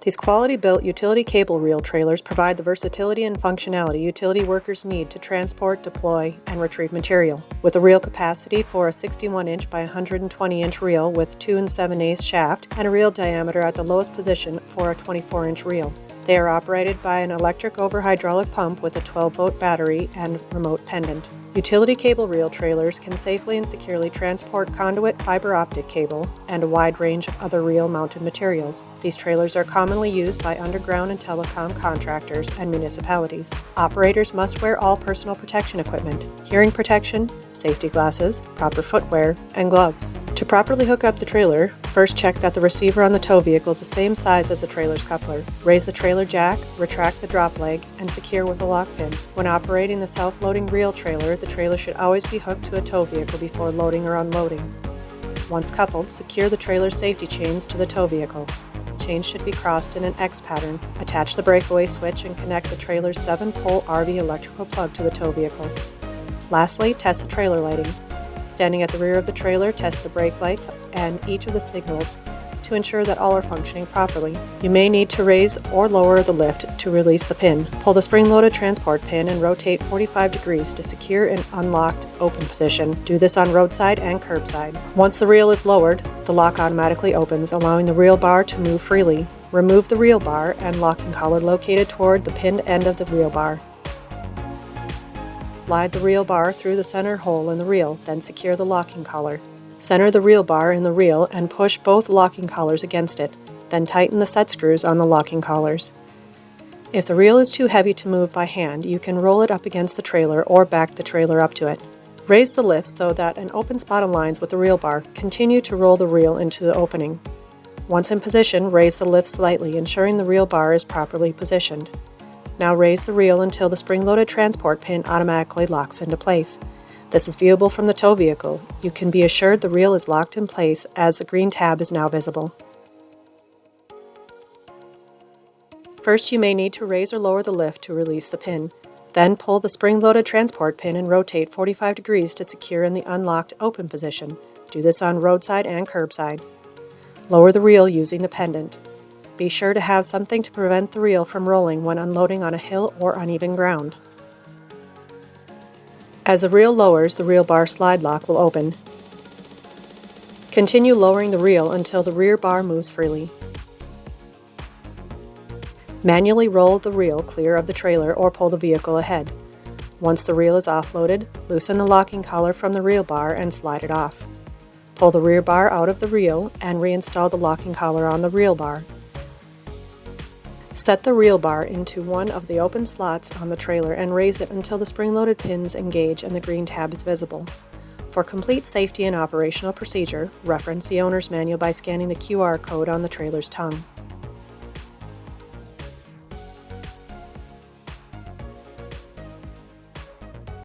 These quality-built utility cable reel trailers provide the versatility and functionality utility workers need to transport, deploy, and retrieve material. With a reel capacity for a 61-inch by 120-inch reel with 2 7/8 shaft and a reel diameter at the lowest position for a 24-inch reel. They are operated by an electric over hydraulic pump with a 12-volt battery and remote pendant. Utility cable reel trailers can safely and securely transport conduit, fiber optic cable, and a wide range of other reel-mounted materials. These trailers are commonly used by underground and telecom contractors and municipalities. Operators must wear all personal protection equipment, hearing protection, safety glasses, proper footwear, and gloves. To properly hook up the trailer, first check that the receiver on the tow vehicle is the same size as the trailer's coupler. Raise the trailer jack, retract the drop leg, and secure with a lock pin. When operating the self-loading reel trailer, the trailer should always be hooked to a tow vehicle before loading or unloading. Once coupled, secure the trailer's safety chains to the tow vehicle. Chains should be crossed in an X pattern. Attach the breakaway switch and connect the trailer's 7-pole RV electrical plug to the tow vehicle. Lastly, test the trailer lighting. Standing at the rear of the trailer, test the brake lights and each of the signals to ensure that all are functioning properly. You may need to raise or lower the lift to release the pin. Pull the spring-loaded transport pin and rotate 45 degrees to secure an unlocked open position. Do this on roadside and curbside. Once the reel is lowered, the lock automatically opens, allowing the reel bar to move freely. Remove the reel bar and locking collar located toward the pinned end of the reel bar. Slide the reel bar through the center hole in the reel, then secure the locking collar. Center the reel bar in the reel and push both locking collars against it, then tighten the set screws on the locking collars. If the reel is too heavy to move by hand, you can roll it up against the trailer or back the trailer up to it. Raise the lift so that an open spot aligns with the reel bar. Continue to roll the reel into the opening. Once in position, raise the lift slightly, ensuring the reel bar is properly positioned. Now raise the reel until the spring-loaded transport pin automatically locks into place. This is viewable from the tow vehicle. You can be assured the reel is locked in place as the green tab is now visible. First, you may need to raise or lower the lift to release the pin. Then pull the spring-loaded transport pin and rotate 45 degrees to secure in the unlocked open position. Do this on roadside and curbside. Lower the reel using the pendant. Be sure to have something to prevent the reel from rolling when unloading on a hill or uneven ground. As the reel lowers, the reel bar slide lock will open. Continue lowering the reel until the rear bar moves freely. Manually roll the reel clear of the trailer or pull the vehicle ahead. Once the reel is offloaded, loosen the locking collar from the reel bar and slide it off. Pull the rear bar out of the reel and reinstall the locking collar on the reel bar. Set the reel bar into one of the open slots on the trailer and raise it until the spring-loaded pins engage and the green tab is visible. For complete safety and operational procedure, reference the owner's manual by scanning the QR code on the trailer's tongue.